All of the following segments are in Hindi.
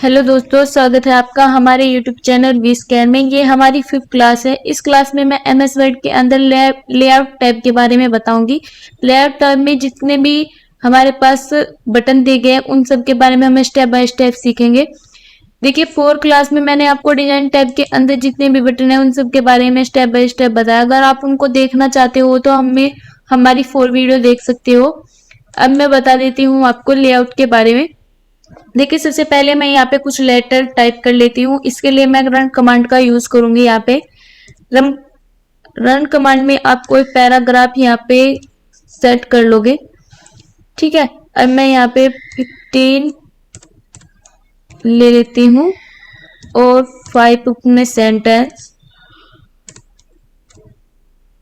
हेलो दोस्तों, स्वागत है आपका हमारे यूट्यूब चैनल वी स्कैन में। ये हमारी 5th क्लास है। इस क्लास में मैं एमएस वर्ड के अंदर लेआउट टैब के बारे में बताऊंगी। लेआउट टैब में जितने भी हमारे पास बटन दिए गए हैं उन सब के बारे में हम स्टेप बाय स्टेप सीखेंगे। देखिए 4th क्लास में मैंने आपको डिजाइन टैब के अंदर जितने भी बटन हैं उन सब के बारे में स्टेप बाय स्टेप बताया। अगर आप उनको देखना चाहते हो तो हमारी 4 वीडियो देख सकते हो। अब मैं बता देती हूँ आपको लेआउट के बारे में। देखिए सबसे पहले मैं यहाँ पे कुछ लेटर टाइप कर लेती हूँ। इसके लिए मैं रन कमांड का यूज करूंगी। यहाँ पे रन कमांड में आपको एक पैराग्राफ यहाँ पे सेट कर लोगे। ठीक है, अब मैं यहाँ पे 15 ले लेती हूँ और 5 अपने सेंटर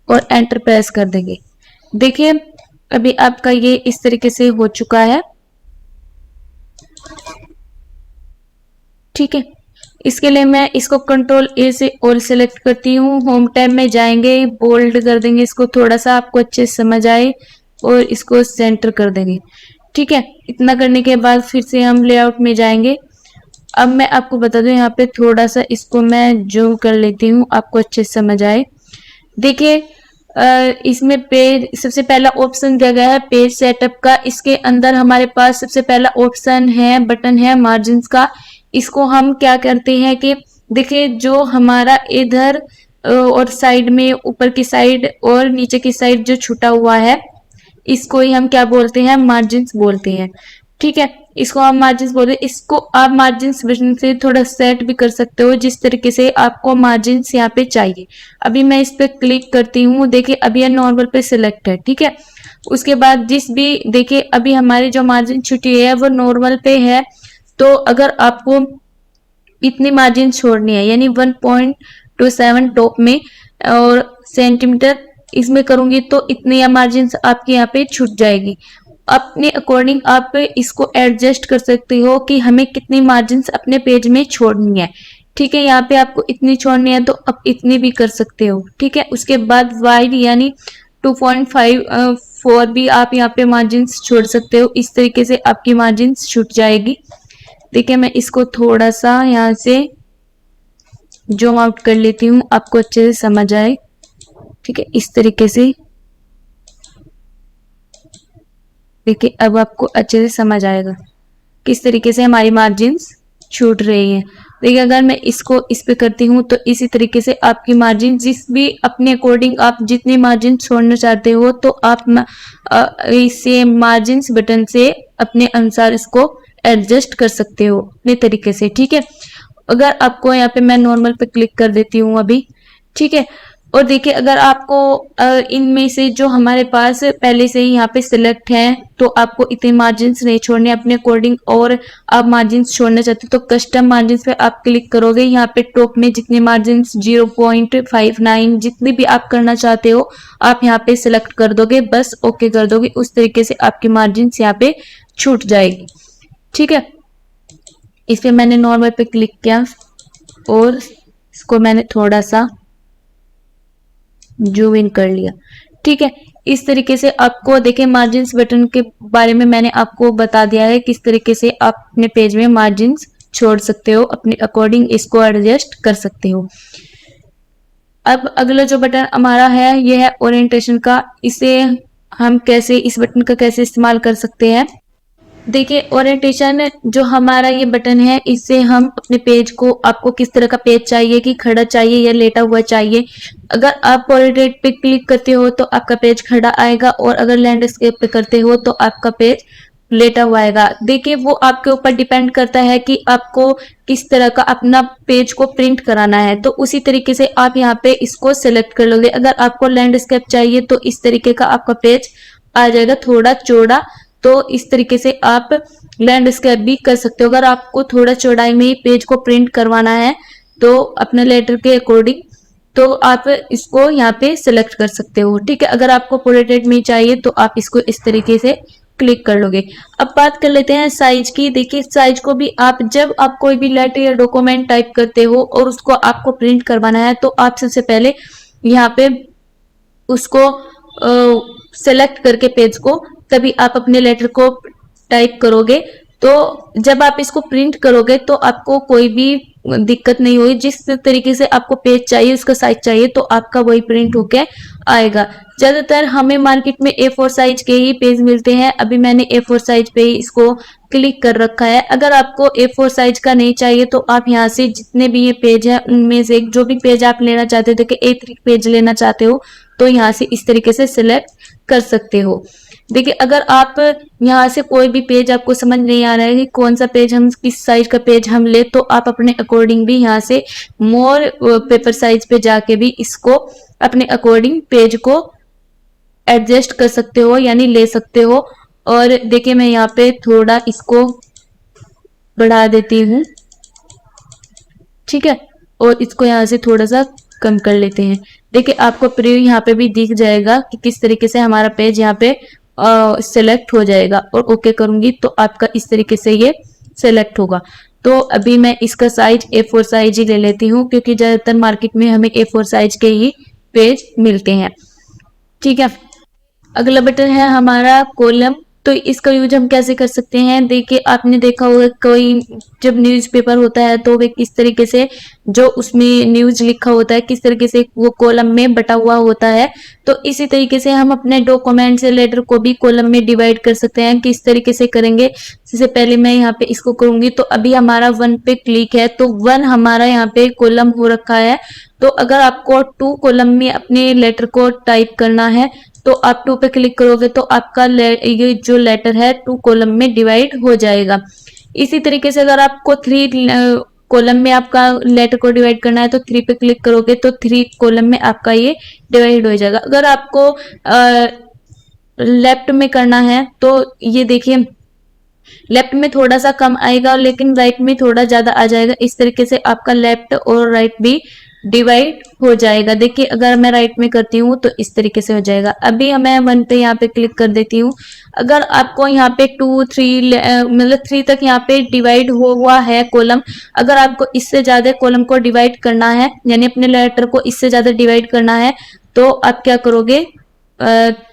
और एंटर प्रेस कर देंगे। देखिए अभी आपका ये इस तरीके से हो चुका है। ठीक है, इसके लिए मैं इसको कंट्रोल ए से ऑल सेलेक्ट करती हूँ। होम टैब में जाएंगे, बोल्ड कर देंगे इसको थोड़ा सा आपको अच्छे से समझ आए और इसको सेंटर कर देंगे। ठीक है, इतना करने के बाद फिर से हम लेआउट में जाएंगे। अब मैं आपको बता दूं यहाँ पे थोड़ा सा इसको मैं जूम कर लेती हूँ, आपको अच्छे से समझ आए। देखिए इसमें पेज सबसे पहला ऑप्शन दिया गया है पेज सेटअप का। इसके अंदर हमारे पास सबसे पहला ऑप्शन है बटन है मार्जिन्स का। इसको हम क्या करते हैं कि देखिए जो हमारा इधर और साइड में ऊपर की साइड और नीचे की साइड जो छुटा हुआ है इसको ही हम क्या बोलते हैं, मार्जिन्स बोलते हैं। ठीक है, इसको आप मार्जिन्स बोलते हैं। इसको आप मार्जिन्स बटन से थोड़ा सेट भी कर सकते हो जिस तरीके से आपको मार्जिन्स यहाँ पे चाहिए। अभी मैं इस पे क्लिक करती हूँ। देखिए अभी ये नॉर्मल पे सिलेक्ट है। ठीक है, उसके बाद जिस भी देखिए अभी हमारी जो मार्जिन छुटी है वो नॉर्मल पे है। तो अगर आपको इतनी मार्जिन छोड़नी है यानी 1.27 टॉप में और सेंटीमीटर इसमें करूंगी तो इतनी मार्जिन आपकी यहाँ पे छूट जाएगी। अपने अकॉर्डिंग आप इसको एडजस्ट कर सकते हो कि हमें कितनी मार्जिन अपने पेज में छोड़नी है। ठीक है, यहाँ पे आपको इतनी छोड़नी है तो आप इतनी भी कर सकते हो। ठीक है, उसके बाद वाइड यानी 2.54 भी आप यहाँ पे मार्जिन छोड़ सकते हो। इस तरीके से आपकी मार्जिन छूट जाएगी। देखिए मैं इसको थोड़ा सा यहाँ से जूम आउट कर लेती हूँ, आपको अच्छे से समझ आए। ठीक है, इस तरीके से देखिए अब आपको अच्छे से समझ आएगा किस तरीके से हमारी मार्जिन्स छूट रही है। देखिए अगर मैं इसको इस पे करती हूँ तो इसी तरीके से आपकी मार्जिन जिस भी अपने अकॉर्डिंग आप जितनी मार्जिन छोड़ना चाहते हो तो आप इसे मार्जिन्स बटन से अपने अनुसार इसको एडजस्ट कर सकते हो अपने तरीके से। ठीक है, अगर आपको यहाँ पे मैं नॉर्मल पे क्लिक कर देती हूँ अभी। ठीक है, और देखिए अगर आपको इनमें से जो हमारे पास पहले से ही यहाँ पे सिलेक्ट है तो आपको इतने मार्जिन्स नहीं छोड़ने अपने अकॉर्डिंग और आप मार्जिन्स छोड़ना चाहते हो तो कस्टम मार्जिन्स पे आप क्लिक करोगे। यहाँ पे टॉप में जितने मार्जिन्स 0.59 जितनी भी आप करना चाहते हो आप यहाँ पे सिलेक्ट कर दोगे, बस ओके कर दोगे। उस तरीके से आपकी मार्जिन्स यहाँ पे छूट जाएगी। ठीक है, इस पे मैंने नॉर्मल पे क्लिक किया और इसको मैंने थोड़ा सा जूम इन कर लिया। ठीक है, इस तरीके से आपको देखिए मार्जिन्स बटन के बारे में मैंने आपको बता दिया है किस तरीके से आप अपने पेज में मार्जिन्स छोड़ सकते हो, अपने अकॉर्डिंग इसको एडजस्ट कर सकते हो। अब अगला जो बटन हमारा है यह है ओरिएंटेशन का। इसे हम कैसे इस बटन का कैसे इस्तेमाल कर सकते हैं। देखिए ओरिएंटेशन जो हमारा ये बटन है इससे हम अपने पेज को, आपको किस तरह का पेज चाहिए कि खड़ा चाहिए या लेटा हुआ चाहिए। अगर आप पोर्ट्रेट पे क्लिक करते हो तो आपका पेज खड़ा आएगा और अगर लैंडस्केप पे करते हो तो आपका पेज लेटा हुआ आएगा। देखिए वो आपके ऊपर डिपेंड करता है कि आपको किस तरह का अपना पेज को प्रिंट कराना है। तो उसी तरीके से आप यहाँ पे इसको सिलेक्ट कर लोगे। अगर आपको लैंडस्केप चाहिए तो इस तरीके का आपका पेज आ जाएगा थोड़ा चौड़ा, तो इस तरीके से आप लैंडस्केप भी कर सकते हो। अगर आपको थोड़ा चौड़ाई में ही पेज को प्रिंट करवाना है तो अपने लेटर के अकॉर्डिंग तो आप इसको यहाँ पे सिलेक्ट कर सकते हो। ठीक है, अगर आपको पोर्ट्रेट में चाहिए तो आप इसको इस तरीके से क्लिक कर लोगे। अब बात कर लेते हैं साइज की। देखिए साइज को भी आप जब आप कोई भी लेटर या डॉक्यूमेंट टाइप करते हो और उसको आपको प्रिंट करवाना है तो आप सबसे पहले यहाँ पे उसको सेलेक्ट करके पेज को तभी आप अपने लेटर को टाइप करोगे तो जब आप इसको प्रिंट करोगे तो आपको कोई भी दिक्कत नहीं होगी। जिस तरीके से आपको पेज चाहिए, उसका साइज चाहिए, तो आपका वही प्रिंट होके आएगा। ज्यादातर हमें मार्केट में A4 साइज के ही पेज मिलते हैं। अभी मैंने A4 साइज पे ही इसको क्लिक कर रखा है। अगर आपको A4 साइज का नहीं चाहिए तो आप यहाँ से जितने भी ये पेज है उनमें से जो भी पेज आप लेना चाहते हो, देखिए A3 पेज लेना चाहते हो तो यहाँ से इस तरीके से सिलेक्ट कर सकते हो। देखिए अगर आप यहाँ से कोई भी पेज आपको समझ नहीं आ रहा है कि कौन सा पेज हम, किस साइज का पेज हम ले, तो आप अपने अकॉर्डिंग भी यहाँ से मोर पेपर साइज पे जाके भी इसको अपने अकॉर्डिंग पेज को एडजस्ट कर सकते हो, यानी ले सकते हो। और देखिए मैं यहाँ पे थोड़ा इसको बढ़ा देती हूँ, ठीक है, और इसको यहाँ से थोड़ा सा कम कर लेते हैं। देखिए आपको प्रीव्यू यहाँ पे भी दिख जाएगा कि किस तरीके से हमारा पेज यहाँ पे सिलेक्ट हो जाएगा। और ओके करूंगी तो आपका इस तरीके से ये सिलेक्ट होगा। तो अभी मैं इसका साइज A4 साइज ही ले लेती हूँ, क्योंकि ज्यादातर मार्केट में हमें A4 साइज के ही पेज मिलते हैं, ठीक है। अगला बटन है हमारा कॉलम। तो इसका यूज हम कैसे कर सकते हैं, देखिए आपने देखा होगा कोई जब न्यूज़पेपर होता है तो वे किस तरीके से जो उसमें न्यूज लिखा होता है किस तरीके से वो कॉलम में बटा हुआ होता है। तो इसी तरीके से हम अपने डॉक्यूमेंट से लेटर को भी कॉलम में डिवाइड कर सकते हैं। किस तरीके से करेंगे, सबसे पहले मैं यहाँ पे इसको करूंगी। तो अभी हमारा 1 पे क्लिक है, तो 1 हमारा यहाँ पे कॉलम हो रखा है। तो अगर आपको 2 कॉलम में अपने लेटर को टाइप करना है तो आप 2 पे क्लिक करोगे तो आपका ये जो लेटर है 2 कॉलम में डिवाइड हो जाएगा। इसी तरीके से अगर आपको 3 कॉलम में आपका लेटर को डिवाइड करना है तो 3 पे क्लिक करोगे तो 3 कॉलम में आपका ये डिवाइड हो जाएगा। अगर आपको लेफ्ट में करना है तो ये देखिए लेफ्ट में थोड़ा सा कम आएगा लेकिन राइट में थोड़ा ज्यादा आ जाएगा। इस तरीके से आपका लेफ्ट और राइट भी डिवाइड हो जाएगा। देखिए अगर मैं राइट में करती हूँ तो इस तरीके से हो जाएगा। अभी मैं 1 पे यहाँ पे क्लिक कर देती हूँ। अगर आपको यहाँ पे 2 3 मतलब 3 तक यहाँ पे डिवाइड हुआ है कॉलम, अगर आपको इससे ज्यादा कॉलम को डिवाइड करना है, यानी अपने लेटर को इससे ज्यादा डिवाइड करना है, तो आप क्या करोगे,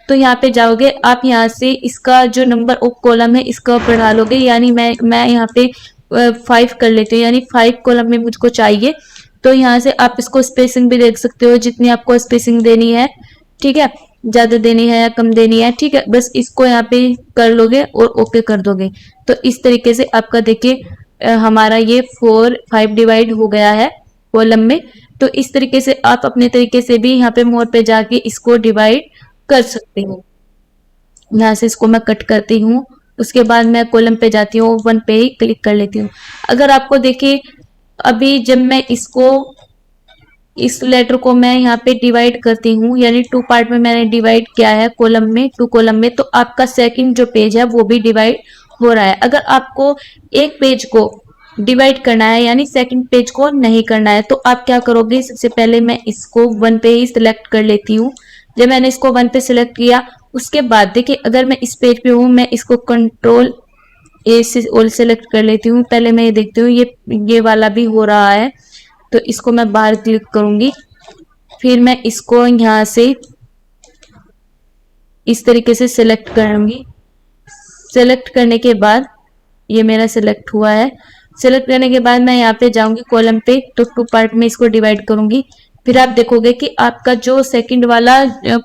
तो यहाँ पे जाओगे आप, यहाँ से इसका जो नंबर ऑफ कॉलम है इसका बढ़ा लोगे। यानी मैं यहाँ पे 5 कर लेती हूँ, यानी 5 कॉलम में मुझको चाहिए। तो यहाँ से आप इसको स्पेसिंग भी देख सकते हो जितनी आपको स्पेसिंग देनी है, ठीक है, ज्यादा देनी है या कम देनी है, ठीक है। बस इसको यहाँ पे कर लोगे और ओके कर दोगे तो इस तरीके से आपका देखिए हमारा ये 4 5 डिवाइड हो गया है कॉलम में। तो इस तरीके से आप अपने तरीके से भी यहाँ पे मोर पे जाके इसको डिवाइड कर सकते हो। यहाँ से इसको मैं कट करती हूँ, उसके बाद मैं कॉलम पे जाती हूँ, 1 पे ही क्लिक कर लेती हूँ। अगर आपको देखिए अभी जब मैं इसको इस लेटर को मैं यहाँ पे डिवाइड करती हूँ, यानी 2 पार्ट में मैंने डिवाइड किया है कॉलम में, 2 कॉलम में, तो आपका सेकंड जो पेज है वो भी डिवाइड हो रहा है। अगर आपको एक पेज को डिवाइड करना है यानी सेकंड पेज को नहीं करना है तो आप क्या करोगे, सबसे पहले मैं इसको 1 पे ही सिलेक्ट कर लेती हूँ। जब मैंने इसको 1 पे सिलेक्ट किया उसके बाद देखिए अगर मैं इस पेज पे हूँ, मैं इसको कंट्रोल ए से ऑल सेलेक्ट कर लेती हूँ। पहले मैं ये देखती हूँ ये वाला भी हो रहा है, तो इसको मैं बाहर क्लिक करूंगी। फिर मैं इसको यहाँ से इस तरीके से सिलेक्ट करूंगी। सिलेक्ट करने के बाद ये मेरा सिलेक्ट हुआ है। सिलेक्ट करने के बाद मैं यहाँ पे जाऊंगी कॉलम पे, तो 2 पार्ट में इसको डिवाइड करूंगी। फिर आप देखोगे कि आपका जो सेकंड वाला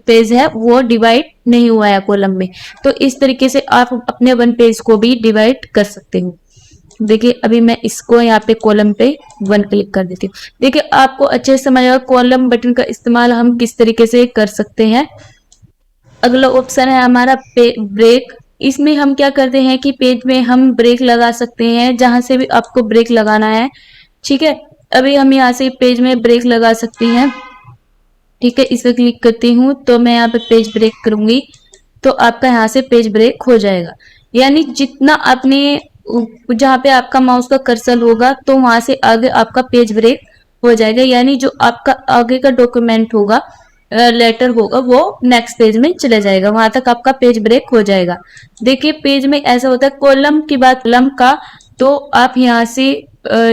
पेज है वो डिवाइड नहीं हुआ है कॉलम में। तो इस तरीके से आप अपने 1 पेज को भी डिवाइड कर सकते हो। देखिए अभी मैं इसको यहाँ पे कॉलम पे 1 क्लिक कर देती हूँ। देखिए आपको अच्छे से समझ आएगा कॉलम बटन का इस्तेमाल हम किस तरीके से कर सकते हैं। अगला ऑप्शन है हमारा ब्रेक। इसमें हम क्या करते हैं कि पेज में हम ब्रेक लगा सकते हैं, जहां से भी आपको ब्रेक लगाना है, ठीक है। अभी हम यहाँ से पेज में ब्रेक लगा सकते हैं, ठीक है। इस पर क्लिक करती हूँ तो मैं यहाँ पे पेज ब्रेक करूंगी तो आपका यहाँ से पेज ब्रेक हो जाएगा। यानी जितना आपने जहाँ पे आपका माउस का कर्सर होगा तो वहां से आगे आपका पेज ब्रेक हो जाएगा। यानी जो आपका आगे का डॉक्यूमेंट होगा, लेटर होगा, वो नेक्स्ट पेज में चले जाएगा, वहां तक आपका पेज ब्रेक हो जाएगा। देखिए पेज में ऐसा होता है, कॉलम की बात कॉलम का, तो आप यहाँ से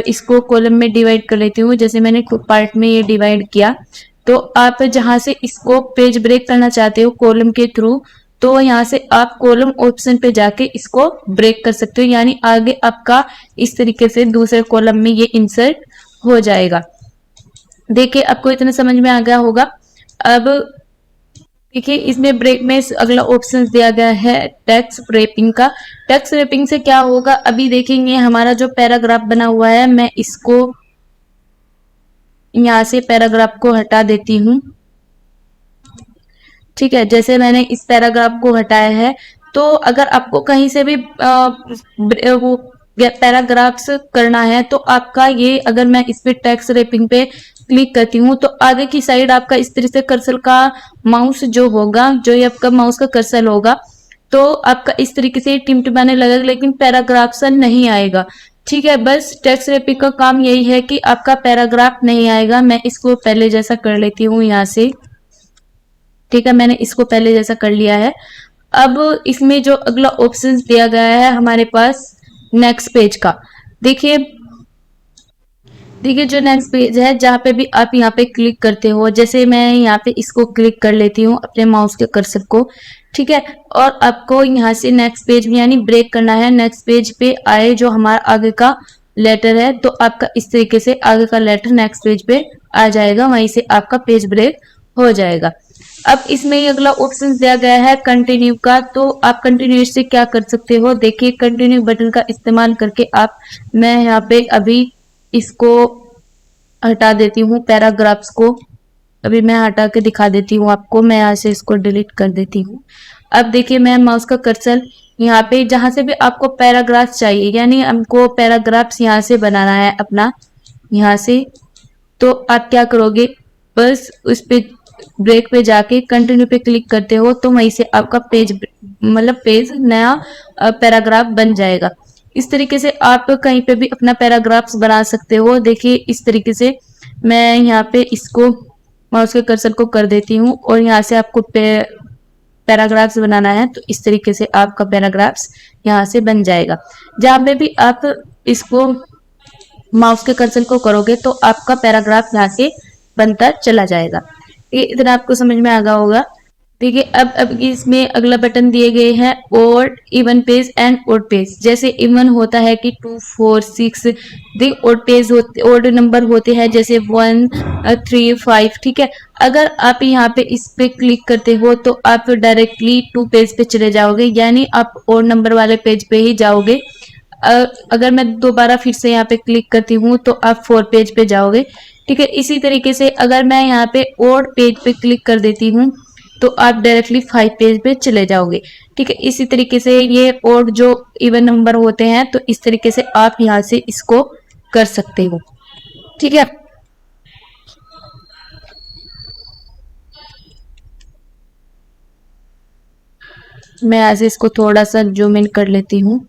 इसको कॉलम में डिवाइड कर लेती हूँ। जैसे मैंने 2 पार्ट में ये डिवाइड किया, तो आप जहां से इसको पेज ब्रेक करना चाहते हो कॉलम के थ्रू, तो यहाँ से आप कॉलम ऑप्शन पे जाके इसको ब्रेक कर सकते हो, यानी आगे आपका इस तरीके से दूसरे कॉलम में ये इंसर्ट हो जाएगा। देखिए आपको इतना समझ में आ गया होगा। अब देखिए इसमें ब्रेक में अगला ऑप्शन दिया गया है टेक्स्ट रैपिंग का। टेक्स्ट रैपिंग से क्या होगा, अभी देखेंगे हमारा जो पैराग्राफ बना हुआ है, मैं इसको यहाँ से पैराग्राफ को हटा देती हूँ। ठीक है, जैसे मैंने इस पैराग्राफ को हटाया है, तो अगर आपको कहीं से भी वो पैराग्राफ्स करना है तो आपका ये, अगर मैं इस पे टेक्स्ट रैपिंग पे क्लिक करती हूँ तो आगे की साइड आपका इस तरह से कर्सर का माउस जो होगा, जो ये आपका माउस का कर्सर होगा, तो आपका इस तरीके से टिमटिमाने लगेगा, लेकिन पैराग्राफ नहीं आएगा। ठीक है, बस टेक्स्ट रैपिंग का काम यही है कि आपका पैराग्राफ नहीं आएगा। मैं इसको पहले जैसा कर लेती हूँ यहाँ से। ठीक है, मैंने इसको पहले जैसा कर लिया है। अब इसमें जो अगला ऑप्शन दिया गया है हमारे पास नेक्स्ट पेज का, देखिए देखिए जो नेक्स्ट पेज है, जहाँ पे भी आप यहाँ पे क्लिक करते हो, जैसे मैं यहाँ पे इसको क्लिक कर लेती हूँ अपने माउस के कर्सर को। ठीक है, और आपको यहाँ से नेक्स्ट पेज में यानी ब्रेक करना है, नेक्स्ट पेज पे आए जो हमारा आगे का लेटर है, तो आपका इस तरीके से आगे का लेटर नेक्स्ट पेज पे आ जाएगा, वहीं से आपका पेज ब्रेक हो जाएगा। अब इसमें ही अगला ऑप्शन दिया गया है कंटिन्यू का, तो आप कंटिन्यू से क्या कर सकते हो, देखिए कंटिन्यू बटन का इस्तेमाल करके आप, मैं यहाँ पे अभी इसको हटा देती हूँ पैराग्राफ्स को, अभी मैं हटा के दिखा देती हूँ आपको, मैं यहाँ से इसको डिलीट कर देती हूँ। अब देखिए मैं माउस का कर्सर यहाँ पे जहां से भी आपको पैराग्राफ चाहिए, यानी हमको पैराग्राफ्स यहाँ से बनाना है अपना, यहाँ से, तो आप क्या करोगे, बस उस पे ब्रेक पे जाके कंटिन्यू पे क्लिक करते हो, तो वहीं से आपका पेज मतलब पेज नया पैराग्राफ बन जाएगा। इस तरीके से आप कहीं पे भी अपना पैराग्राफ्स बना सकते हो। देखिए इस तरीके से मैं यहाँ पे इसको माउस के कर्सर को कर देती हूँ, और यहाँ से आपको पैराग्राफ्स बनाना है तो इस तरीके से आपका पैराग्राफ्स यहाँ से बन जाएगा। जहाँ पे भी आप इसको माउस के कर्सर को करोगे तो आपका पैराग्राफ यहाँ से बनता चला जाएगा। ये इतना आपको समझ में आ गया होगा। देखिए अब इसमें अगला बटन दिए गए हैं odd even page and odd page. जैसे इवन होता है कि 2 4 6, देख ओड पेज होते, ओड नंबर होते हैं जैसे 1 3 5। ठीक है, अगर आप यहाँ पे इस पे क्लिक करते हो तो आप डायरेक्टली 2 पेज पे चले जाओगे, यानी आप ओड नंबर वाले पेज पे ही जाओगे। अगर मैं दोबारा फिर से यहाँ पे क्लिक करती हूँ तो आप 4 पेज पे जाओगे। ठीक है, इसी तरीके से अगर मैं यहाँ पे ओड पेज पे क्लिक कर देती हूँ तो आप डायरेक्टली 5 पेज पे चले जाओगे। ठीक है, इसी तरीके से ये ओड जो इवन नंबर होते हैं, तो इस तरीके से आप यहाँ से इसको कर सकते हो। ठीक है, मैं ऐसे इसको थोड़ा सा जूम इन कर लेती हूँ।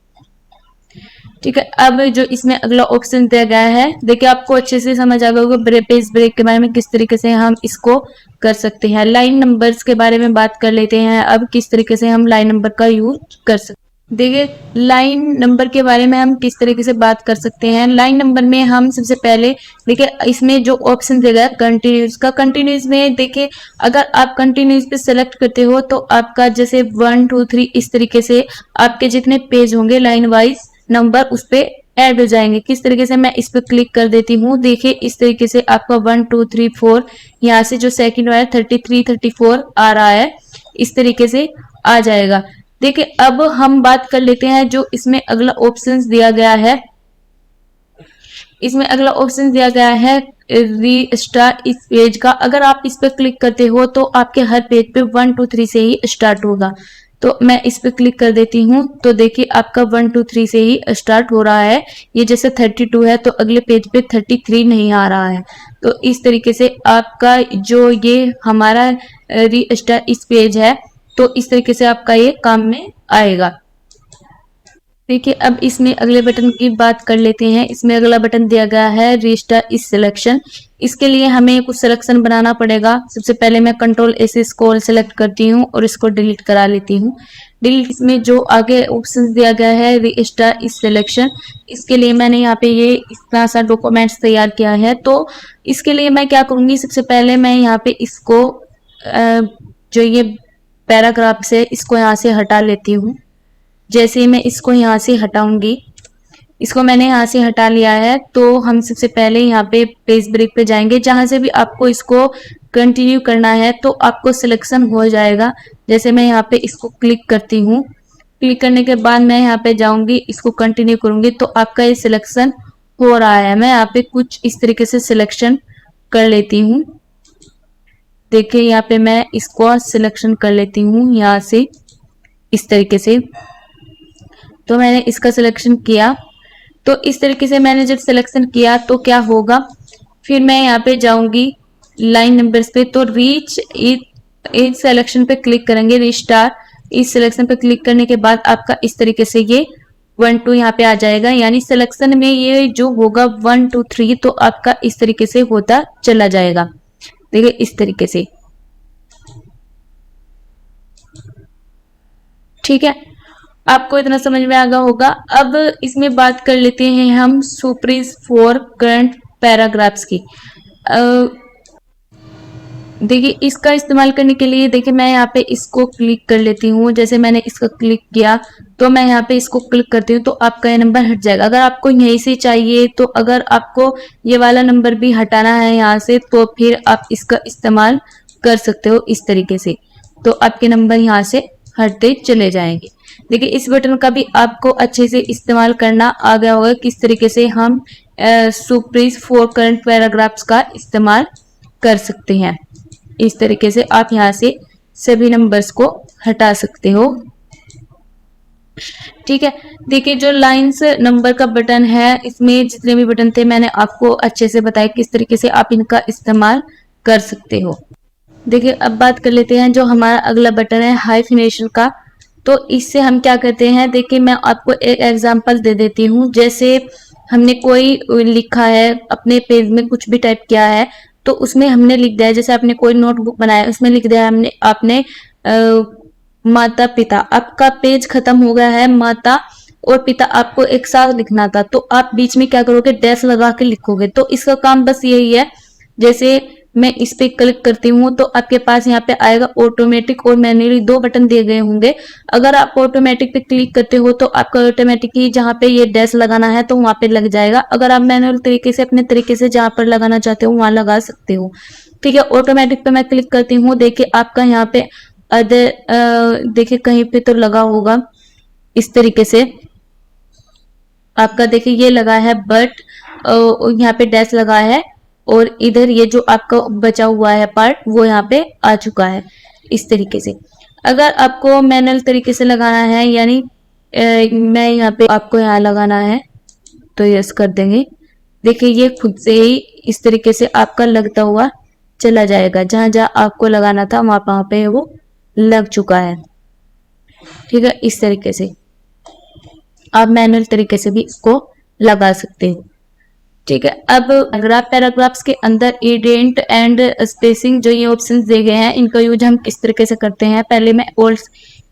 ठीक है, अब जो इसमें अगला ऑप्शन दिया गया है, देखिए आपको अच्छे से समझ आ गया होगा पेज ब्रेक के बारे में, किस तरीके से हम इसको कर सकते हैं। लाइन नंबर्स के बारे में बात कर लेते हैं, अब किस तरीके से हम लाइन नंबर का यूज कर सकते हैं। देखिए लाइन नंबर के बारे में हम किस तरीके से बात कर सकते हैं। लाइन नंबर में हम सबसे पहले देखिए इसमें जो ऑप्शन दिया गया कंटिन्यूस का, कंटिन्यूस में देखिए अगर आप कंटिन्यूस पे सेलेक्ट करते हो तो आपका जैसे 1 2 3 इस तरीके से आपके जितने पेज होंगे लाइन वाइज नंबर उस पे ऐड हो जाएंगे। किस तरीके से, मैं इस पे क्लिक कर देती हूँ, देखिए इस तरीके से आपका 1 2 3 4 यहाँ से जो सेकंड वाला 33 34 आ रहा है, इस तरीके से आ जाएगा। देखिए अब हम बात कर लेते हैं जो इसमें अगला ऑप्शन दिया गया है। इसमें अगला ऑप्शन दिया गया है रीस्टार्ट इस पेज का। अगर आप इस पे क्लिक करते हो तो आपके हर पेज पे 1 2 3 से ही स्टार्ट होगा। तो मैं इस पे क्लिक कर देती हूँ, तो देखिए आपका 1 2 3 से ही स्टार्ट हो रहा है। ये जैसे 32 है तो अगले पेज पे 33 नहीं आ रहा है। तो इस तरीके से आपका जो ये हमारा रीस्टार्ट इस पेज है, तो इस तरीके से आपका ये काम में आएगा। देखिए अब इसमें अगले बटन की बात कर लेते हैं। इसमें अगला बटन दिया गया है रीस्टार्ट इस सिलेक्शन। इसके लिए हमें कुछ सिलेक्शन बनाना पड़ेगा। सबसे पहले मैं कंट्रोल एस को सेलेक्ट करती हूँ और इसको डिलीट करा लेती हूँ। डिलीट इसमें जो आगे ऑप्शन दिया गया है रीस्टार्ट इस सिलेक्शन, इसके लिए मैंने यहाँ पे ये इतना सा डॉक्यूमेंट्स तैयार किया है। तो इसके लिए मैं क्या करूँगी, सबसे पहले मैं यहाँ पे इसको जो ये पैराग्राफ्स है इसको यहाँ से हटा लेती हूँ। जैसे ही मैं इसको यहाँ से हटाऊंगी, इसको मैंने यहाँ से हटा लिया है, तो हम सबसे पहले यहाँ पे पेज ब्रेक पे जाएंगे। जहां से भी आपको इसको कंटिन्यू करना है तो आपको सिलेक्शन हो जाएगा। जैसे मैं यहाँ पे इसको क्लिक करती हूँ, क्लिक करने के बाद मैं यहाँ पे जाऊंगी, इसको कंटिन्यू करूंगी तो आपका ये सिलेक्शन हो रहा है। मैं यहाँ पे कुछ इस तरीके से सिलेक्शन कर लेती हूँ। देखिए यहाँ पे मैं इसको सिलेक्शन कर लेती हूँ यहाँ से इस तरीके से। तो मैंने इसका सिलेक्शन किया, तो इस तरीके से मैंने जब सिलेक्शन किया तो क्या होगा, फिर मैं यहाँ पे जाऊंगी लाइन नंबर्स पे, तो रीच इस सिलेक्शन पे क्लिक करेंगे, रिस्टार इस सिलेक्शन पे क्लिक करने के बाद आपका इस तरीके से ये 1 2 यहाँ पे आ जाएगा। यानी सिलेक्शन में ये जो होगा 1 2 3 तो आपका इस तरीके से होता चला जाएगा। देखिए इस तरीके से, ठीक है, आपको इतना समझ में आ गया होगा। अब इसमें बात कर लेते हैं हम सुप्रीज फॉर करंट पैराग्राफ्स की। देखिए इसका इस्तेमाल करने के लिए देखिए मैं यहाँ पे इसको क्लिक कर लेती हूँ। जैसे मैंने इसका क्लिक किया तो मैं यहाँ पे इसको क्लिक करती हूँ तो आपका ये नंबर हट जाएगा। अगर आपको यहीं से चाहिए तो अगर आपको ये वाला नंबर भी हटाना है यहाँ से तो फिर आप इसका इस्तेमाल कर सकते हो इस तरीके से, तो आपके नंबर यहाँ से हटते चले जाएंगे। देखिए इस बटन का भी आपको अच्छे से इस्तेमाल करना आ गया होगा, किस तरीके से हम सुप्रीज फॉर करंट पैराग्राफ्स का इस्तेमाल कर सकते हैं। इस तरीके से आप यहाँ से सभी नंबर्स को हटा सकते हो, ठीक है। देखिए जो लाइंस नंबर का बटन है, इसमें जितने भी बटन थे मैंने आपको अच्छे से बताया किस तरीके से आप इनका इस्तेमाल कर सकते हो। देखिए अब बात कर लेते हैं जो हमारा अगला बटन है हाइफिनेशन का। तो इससे हम क्या करते हैं, देखिए मैं आपको एक एग्जांपल दे देती हूँ। जैसे हमने कोई लिखा है, अपने पेज में कुछ भी टाइप किया है तो उसमें हमने लिख दिया है, जैसे आपने कोई नोटबुक बनाया उसमें लिख दिया हमने आपने माता पिता, आपका पेज खत्म हो गया है, माता और पिता आपको एक साथ लिखना था तो आप बीच में क्या करोगे, डैश लगा के लिखोगे। तो इसका काम बस यही है, जैसे मैं इस पे क्लिक करती हूँ तो आपके पास यहाँ पे आएगा ऑटोमेटिक और मैन्युअली, दो बटन दिए गए होंगे। अगर आप ऑटोमेटिक पे क्लिक करते हो तो आपका ऑटोमेटिक ही जहाँ पे ये डैश लगाना है तो वहां पे लग जाएगा। अगर आप मैनुअल तरीके से अपने तरीके से जहाँ पर लगाना चाहते हो वहां लगा सकते हो, ठीक है। ऑटोमेटिक पे मैं क्लिक करती हूँ, देखिए आपका यहाँ पे अदर देखिए कहीं पे तो लगा होगा इस तरीके से, आपका देखिए ये लगा है बट यहाँ पे डैश लगा है और इधर ये जो आपका बचा हुआ है पार्ट वो यहाँ पे आ चुका है इस तरीके से। अगर आपको मैनुअल तरीके से लगाना है, यानी मैं यहाँ पे आपको यहाँ लगाना है तो यस कर देंगे। देखिए ये खुद से ही इस तरीके से आपका लगता हुआ चला जाएगा, जहां जहां आपको लगाना था वहां पे वो लग चुका है, ठीक है। इस तरीके से आप मैनुअल तरीके से भी इसको लगा सकते हो, ठीक है। अब पैराग्राफ्स के अंदर इडेंट एंड स्पेसिंग जो ये ऑप्शंस दिए गए हैं इनका यूज हम किस तरीके से करते हैं। पहले मैं ऑल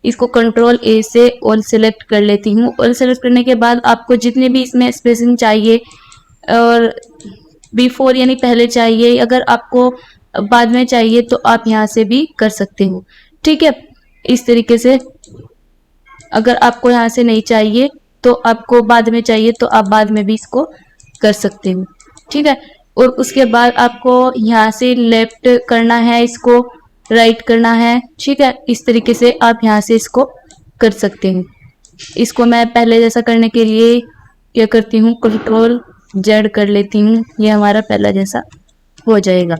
इसको कंट्रोल ए से ऑल सेलेक्ट कर लेती हूँ। ऑल सेलेक्ट करने के बाद आपको जितने भी इसमें स्पेसिंग चाहिए और बिफोर यानी पहले चाहिए, अगर आपको बाद में चाहिए तो आप यहाँ से भी कर सकते हो, ठीक है। इस तरीके से अगर आपको यहाँ से नहीं चाहिए तो आपको बाद में चाहिए तो आप बाद में भी इसको कर सकते हो, ठीक है। और उसके बाद आपको यहाँ से लेफ्ट करना है, इसको राइट करना है, ठीक है। इस तरीके से आप यहाँ से इसको कर सकते हो। इसको मैं पहले जैसा करने के लिए क्या करती हूँ, कंट्रोल जेड कर लेती हूँ, ये हमारा पहला जैसा हो जाएगा।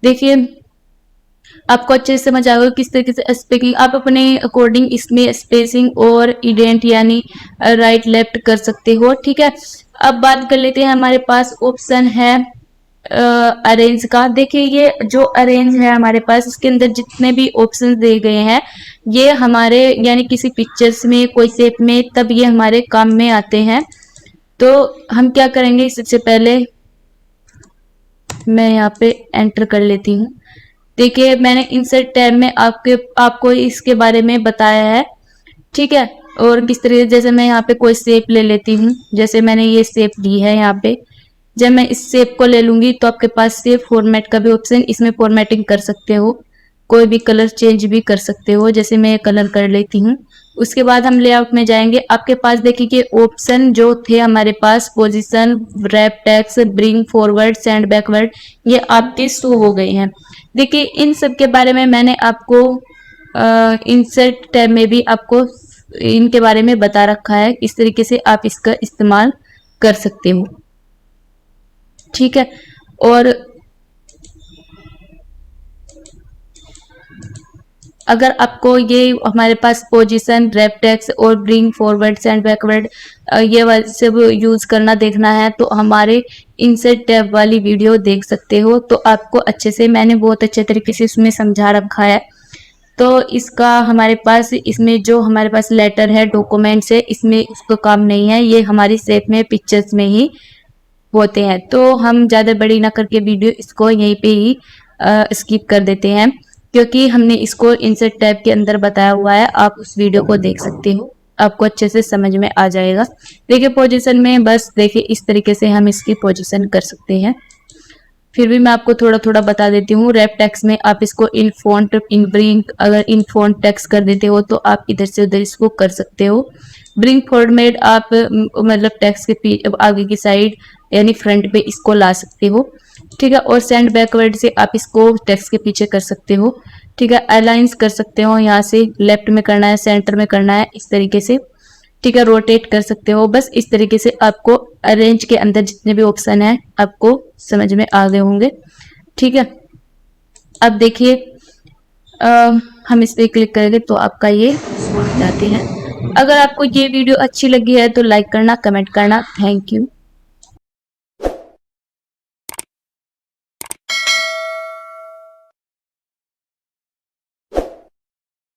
देखिए आपको अच्छे से समझ आएगा किस तरीके से स्पेसिंग आप अपने अकॉर्डिंग इसमें स्पेसिंग और इडेंट यानी राइट लेफ्ट कर सकते हो, ठीक है। अब बात कर लेते हैं, हमारे पास ऑप्शन है अरेंज का। देखिए ये जो अरेंज है हमारे पास, इसके अंदर जितने भी ऑप्शन दिए गए हैं ये हमारे यानी किसी पिक्चर्स में कोई शेप में तब ये हमारे काम में आते हैं। तो हम क्या करेंगे, सबसे पहले मैं यहाँ पे एंटर कर लेती हूँ। देखिए मैंने इंसर्ट टैब में आपको इसके बारे में बताया है, ठीक है। और किस तरीके जैसे मैं यहाँ पे कोई शेप ले लेती हूँ, जैसे मैंने ये शेप ली है यहाँ पे, जब मैं इस शेप को ले लूंगी तो आपके पास ये फॉर्मेट का भी ऑप्शन, इसमें फॉर्मेटिंग कर सकते हो, कोई भी कलर चेंज भी कर सकते हो, जैसे मैं ये कलर कर लेती हूँ। उसके बाद हम लेआउट में जाएंगे। आपके पास देखिए कि ऑप्शन जो थे हमारे पास, position, wrap text, bring forward, send backward, ये आपके शो हो गए हैं। देखिए इन सब के बारे में मैंने आपको इंसर्ट टैब में भी आपको इनके बारे में बता रखा है, इस तरीके से आप इसका इस्तेमाल कर सकते हो। ठीक है, और अगर आपको ये हमारे पास पोजीशन, रैप टेक्स्ट और ब्रिंग फॉरवर्ड, सेंड बैकवर्ड ये वाले सब यूज करना देखना है तो हमारे इंसर्ट टैब वाली वीडियो देख सकते हो। तो आपको अच्छे से, मैंने बहुत अच्छे तरीके से इसमें समझा रखा है। तो इसका हमारे पास, इसमें जो हमारे पास लेटर है, डॉक्यूमेंट्स है, इसमें इसका काम नहीं है, ये हमारी शेप में, पिक्चर्स में ही होते हैं। तो हम ज़्यादा बड़ी ना करके वीडियो इसको यहीं पे ही स्किप कर देते हैं, क्योंकि हमने इसको इंसर्ट टैब के अंदर बताया हुआ है, आप उस वीडियो को देख सकते हो, आपको अच्छे से समझ में आ जाएगा। देखिए पोजीशन में बस देखिए इस तरीके से हम इसकी पोजीशन कर सकते हैं। फिर भी मैं आपको थोड़ा थोड़ा बता देती हूँ। रैप टेक्स्ट में आप इसको इन फॉन्ट, इन ब्रिंग, अगर इन फॉन्ट टेक्स्ट कर देते हो तो आप इधर से उधर इसको कर सकते हो। ब्रिंग फॉर्मेट आप मतलब टेक्स्ट के आगे की साइड यानी फ्रंट पे इसको ला सकते हो। ठीक है, और सेंड बैकवर्ड से आप इसको टेक्स्ट के पीछे कर सकते हो। ठीक है, अलाइंस कर सकते हो, यहाँ से लेफ्ट में करना है, सेंटर में करना है, इस तरीके से। ठीक है, रोटेट कर सकते हो। बस इस तरीके से आपको अरेंज के अंदर जितने भी ऑप्शन है आपको समझ में आ गए होंगे। ठीक है, अब देखिए हम इस पे क्लिक करेंगे तो आपका ये हो जाते हैं। अगर आपको ये वीडियो अच्छी लगी है तो लाइक करना, कमेंट करना। Thank you.